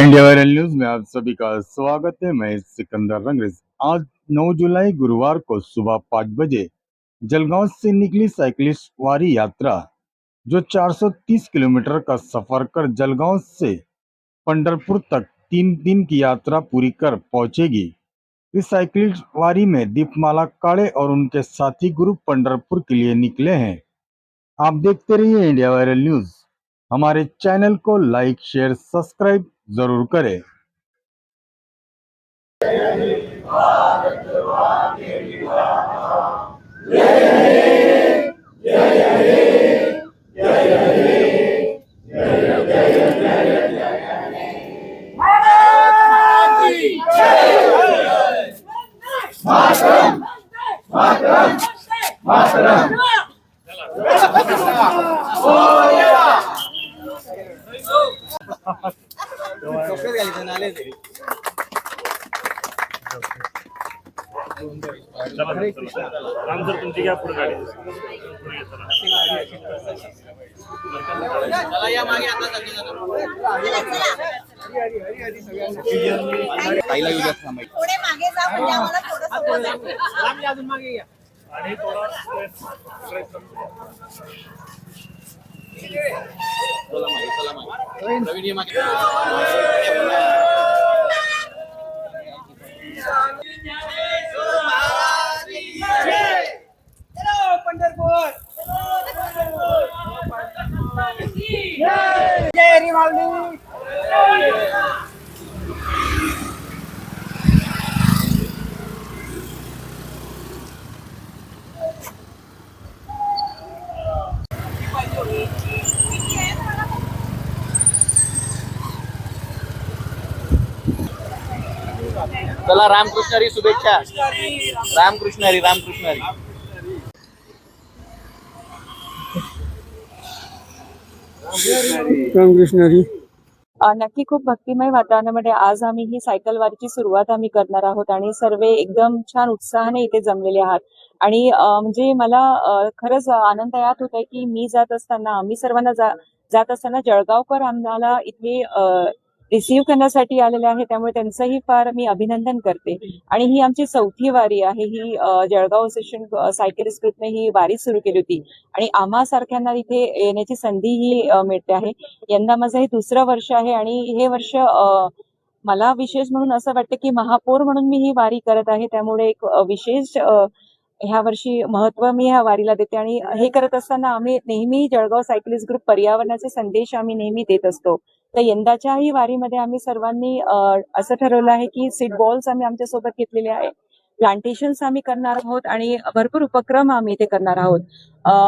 India viral news में आप सभी का स्वागत है। मैं सिकंदर रंगरेज। आज 9 जुलाई गुरुवार को सुबह 5 बजे जलगांव से निकली साइकिलिस्ट वारी यात्रा जो 430 किलोमीटर का सफर कर जलगांव से पंढरपुर तक 3 दिन की यात्रा पूरी कर पहुंचेगी। इस साइकिलिस्ट वारी में दीपमाला काळे और उनके साथी ग्रुप पंढरपुर के लिए निकले हैं। आप देखते रहिए इंडिया वायरल न्यूज। हमारे चैनल को लाइक शेयर सब्सक्राइब जरूर करें। हरे कृष्ण राम सर तुमची घ्या पुढे गाडी चला या मागे आता ताईला येऊ द्या थांबाय थोडे मागे जा म्हणजे आम्हाला थोडंसं लांब अजून मागे या आणि थोडा चला मागे प्रवीण ये मागे पंढरपूर जय रिवाल्डी चला रामकृष्ण हरी शुभेच्छा रामकृष्ण हरी रामकृष्ण हरी रामकृष्ण हरी। नक्की खूप भक्तिमय वातावरणामध्ये आज आम्ही ही सायकल वारीची सुरुवात आम्ही करणार आहोत आणि सर्व एकदम छान उत्साहाने इथे जमलेले आहात आणि म्हणजे मला खरंच आनंद यात होत आहे की मी जात असताना आम्ही सर्वांना जात असताना जळगावकर आम्हाला इथे रिसीव्ह करण्यासाठी आलेले आहे, त्यामुळे त्यांचंही फार मी अभिनंदन करते। आणि ही आमची 4थी वारी आहे। ही जळगाव असोसिएशन सायकलिस्ट ग्रुपने ही वारी सुरू केली होती आणि आम्हा सारख्यांना इथे येण्याची संधी ही मिळते आहे। यंदा माझं हे 2रं वर्ष आहे आणि हे वर्ष मला विशेष म्हणून असं वाटतं की महापौर म्हणून मी ही वारी करत आहे, त्यामुळे एक विशेष ह्या वर्षी महत्व मी ह्या वारीला देते। आणि हे करत असताना आम्ही नेहमी जळगाव सायकलिस्ट ग्रुप पर्यावरणाचे संदेश आम्ही नेहमी देत असतो। तर यंदाच्याही वारीमध्ये आम्ही सर्वांनी असं ठरवलं आहे की सीट बॉल्स आम्ही आमच्या सोबत घेतलेले आहे, प्लांटेशन्स आम्ही करणार आहोत आणि भरपूर उपक्रम आम्ही इथे करणार आहोत।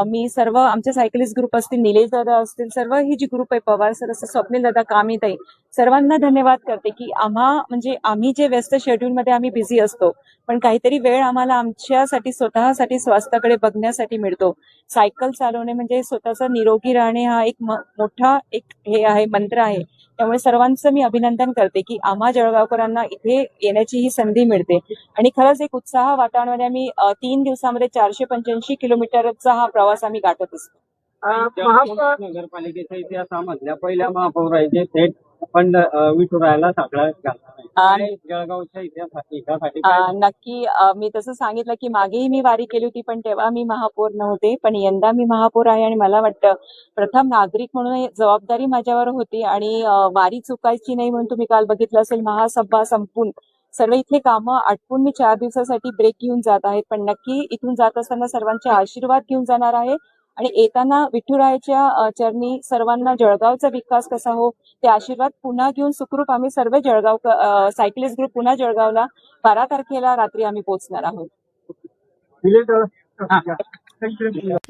मी सर्व आमचे सायकलिस्ट ग्रुप असतील, निलेश दादा असतील, सर्व ही जी ग्रुप आहे, पवार सर असं, स्वप्नील दादा, कामिताई, सर्वांना धन्यवाद करते की आम्ही जे व्यस्त शेड्यूलमध्ये आम्ही बिझी असतो, पण काहीतरी वेळ आम्हाला आमच्यासाठी स्वतःसाठी स्वास्थ्याकडे बघण्यासाठी मिळतो। सायकल चालवणे म्हणजे स्वतःचा निरोगी राहणे हा एक मोठा हे आहे, मंत्र आहे। त्यामुळे सर्वांचं मी अभिनंदन करते की आम्हा जळगावकरांना इथे येण्याची ही संधी मिळते आणि खरंच एक उत्साह वातावरणामध्ये आम्ही 3 दिवसामध्ये 485 किलोमीटरचा हा प्रवास आम्ही गाठत असतो। नगरपालिकेचा इतिहास मधल्या पहिल्या महापौराचे थेट विठुरायाला साकडा जळगावच्या इतिहासासाठी नक्की मी तसं सांगितलं की मागेही मी वारी केली होती, पण तेव्हा मी महापौर नव्हते, पण यंदा मी महापौर आहे आणि मला वाटतं प्रथम नागरिक म्हणून जबाबदारी माझ्यावर होती आणि वारी चुकायची नाही म्हणून तुम्ही काल बघितलं असेल महासभा संपून सर्व इथले कामं आटपून मी 4 दिवसासाठी ब्रेक घेऊन जात आहे, पण नक्की इथून जात असताना सर्वांचे आशीर्वाद घेऊन जाणार आहे आणि येताना विठुरायाच्या चरणी सर्वांना जळगावचा विकास कसा हो ते आशीर्वाद पुन्हा घेऊन सुखरूप आम्ही सर्व जळगाव सायकलिस्ट ग्रुप पुन्हा जळगावला 12 तारखेला रात्री आम्ही पोहोचणार आहोत।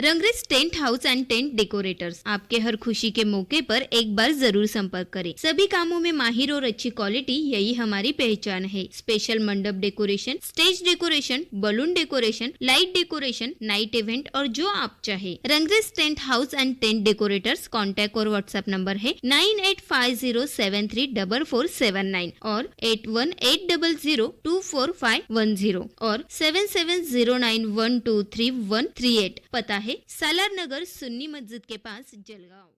Rangrez tent house and tent decorators आपके हर खुशी के मौके पर एक बार जरूर संपर्क करें। सभी कामों में माहिर और अच्छी क्वालिटी, यही हमारी पहचान है। Special mandap decoration, stage decoration, balloon decoration, light decoration, night event और जो आप चाहे। Rangrez tent house and tent decorators contact और व्हाट्सएप नंबर है 9850734479 और 8180024510 और 7709123138। पता है सालार नगर सुन्नी मस्जिद के पास, जलगांव।